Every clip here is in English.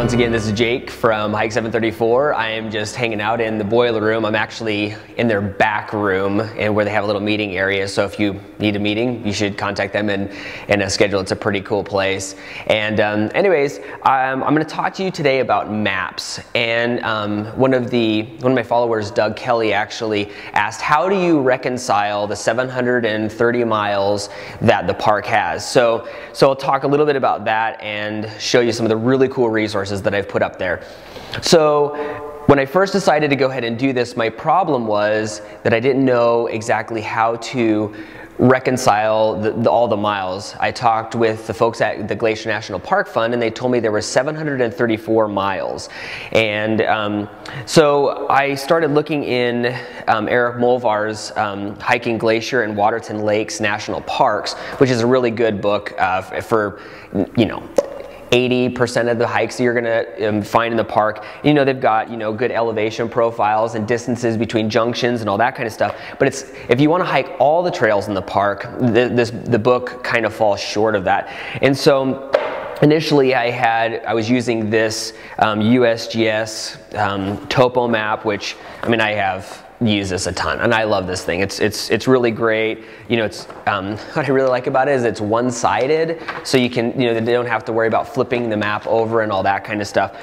once again, this is Jake from Hike 734. I am just hanging out in the boiler room. I'm actually in their back room and where they have a little meeting area. So if you need a meeting, you should contact them and schedule. It's a pretty cool place. And anyways, I'm going to talk to you today about maps. And one of my followers, Doug Kelly, actually asked, how do you reconcile the 730 miles that the park has? So I'll talk a little bit about that and show you some of the really cool resources that I've put up there. So when I first decided to go ahead and do this, my problem was that I didn't know exactly how to reconcile all the miles. I talked with the folks at the Glacier National Park Fund and they told me there were 734 miles. And so I started looking in Eric Molvar's Hiking Glacier and Waterton Lakes National Parks, which is a really good book for, 80% of the hikes that you're gonna find in the park. They've got, good elevation profiles and distances between junctions and all that kind of stuff. But if you wanna hike all the trails in the park, the book kind of falls short of that. And so initially I was using this USGS topo map, which, I have used this a ton and I love this thing. It's really great. What I really like about it is it's one-sided, so you can, they don't have to worry about flipping the map over and all that kind of stuff.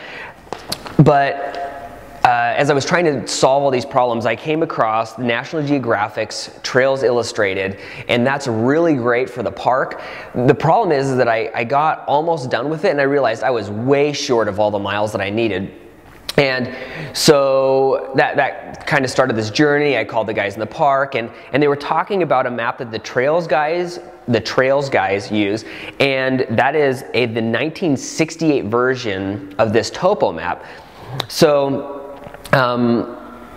But as I was trying to solve all these problems, I came across National Geographic's Trails Illustrated, and that's really great for the park. The problem is that I got almost done with it and I realized I was way short of all the miles that I needed. And so that kind of started this journey. I called the guys in the park and they were talking about a map that the Trails guys use, and that is the 1968 version of this topo map. So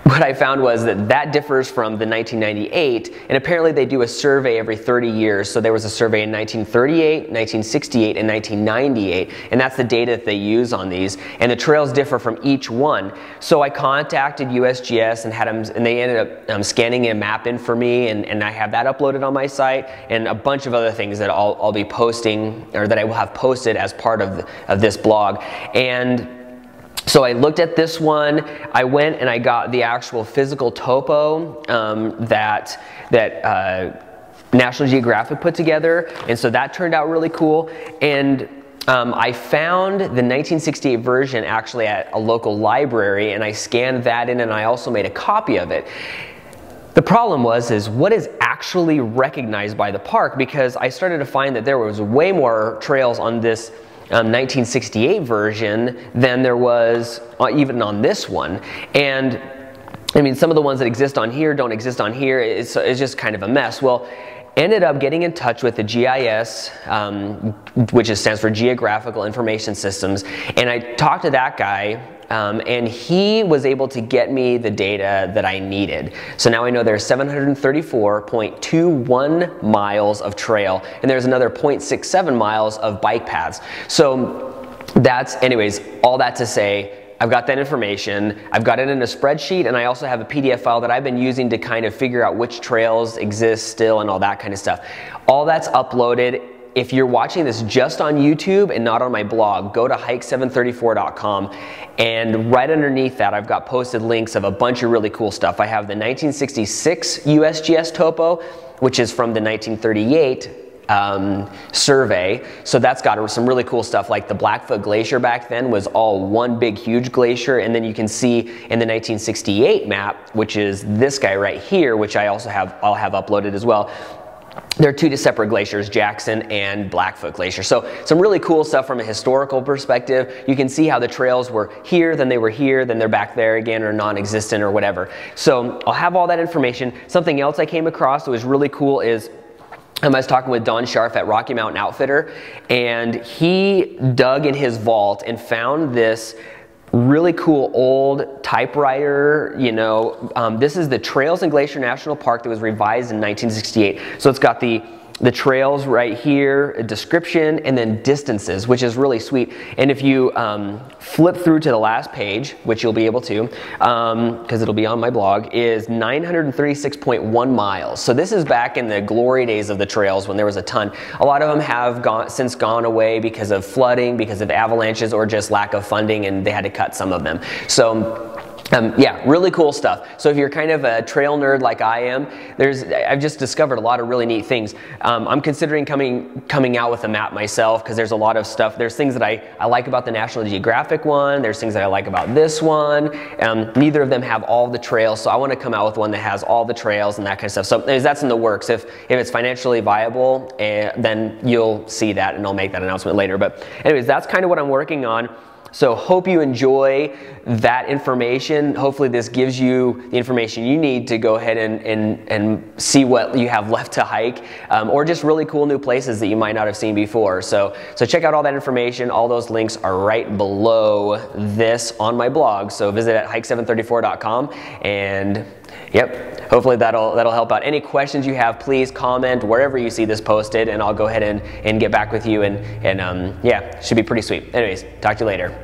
what I found was that differs from the 1998, and apparently they do a survey every 30 years. So there was a survey in 1938, 1968, and 1998, and that's the data that they use on these. And the trails differ from each one. So I contacted USGS and had them, and they ended up scanning a map in for me, and I have that uploaded on my site, and a bunch of other things that I'll be posting, or that I will have posted as part of this blog. And so I looked at this one, I went and I got the actual physical topo that National Geographic put together, and so that turned out really cool. And I found the 1968 version actually at a local library, and I scanned that in and I also made a copy of it. The problem is what is actually recognized by the park, because I started to find that there was way more trails on this 1968 version than there was even on this one. And some of the ones that exist on here don't exist on here. It's just kind of a mess. Well, ended up getting in touch with the GIS, which stands for Geographical Information Systems, and I talked to that guy. And he was able to get me the data that I needed. So now I know there's 734.21 miles of trail, and there's another 0.67 miles of bike paths. So anyways, all that to say, I've got that information, I've got it in a spreadsheet, and I also have a PDF file that I've been using to kind of figure out which trails exist still and all that kind of stuff. All that's uploaded. If you're watching this just on YouTube and not on my blog, go to hike734.com, and right underneath that I've got posted links of a bunch of really cool stuff. I have the 1966 USGS topo, which is from the 1938 survey, so that's got some really cool stuff, like the Blackfoot Glacier back then was all one big huge glacier, and then you can see in the 1968 map, which is this guy right here, which I'll have uploaded as well. There are two separate glaciers, Jackson and Blackfoot Glacier. So some really cool stuff from a historical perspective. You can see how the trails were here, then they were here, then they're back there again, or non-existent or whatever. So I'll have all that information. Something else I came across that was really cool is I was talking with Don Scharf at Rocky Mountain Outfitter, and he dug in his vault and found this really cool old typewriter. This is the Trails in Glacier National Park that was revised in 1968. So it's got the the trails right here, a description, and then distances, which is really sweet. And if you flip through to the last page, which you'll be able to, because it'll be on my blog, is 936.1 miles. So this is back in the glory days of the trails when there was a ton. A lot of them have since gone away because of flooding, because of avalanches, or just lack of funding, and they had to cut some of them. So yeah, really cool stuff. So if you're kind of a trail nerd like I am, I've just discovered a lot of really neat things. I'm considering coming out with a map myself, because there's a lot of stuff. There's things that I like about the National Geographic one. There's things that I like about this one. Neither of them have all the trails, so I want to come out with one that has all the trails and that kind of stuff. So that's in the works. If it's financially viable, then you'll see that, and I'll make that announcement later. But anyways, that's kind of what I'm working on. So hope you enjoy that information. Hopefully this gives you the information you need to go ahead and see what you have left to hike, or just really cool new places that you might not have seen before. So check out all that information. All those links are right below this on my blog. So visit at hike734.com, and yep, hopefully that'll help out. Any questions you have, please comment wherever you see this posted, and I'll go ahead and get back with you, and yeah, should be pretty sweet. Anyways, talk to you later.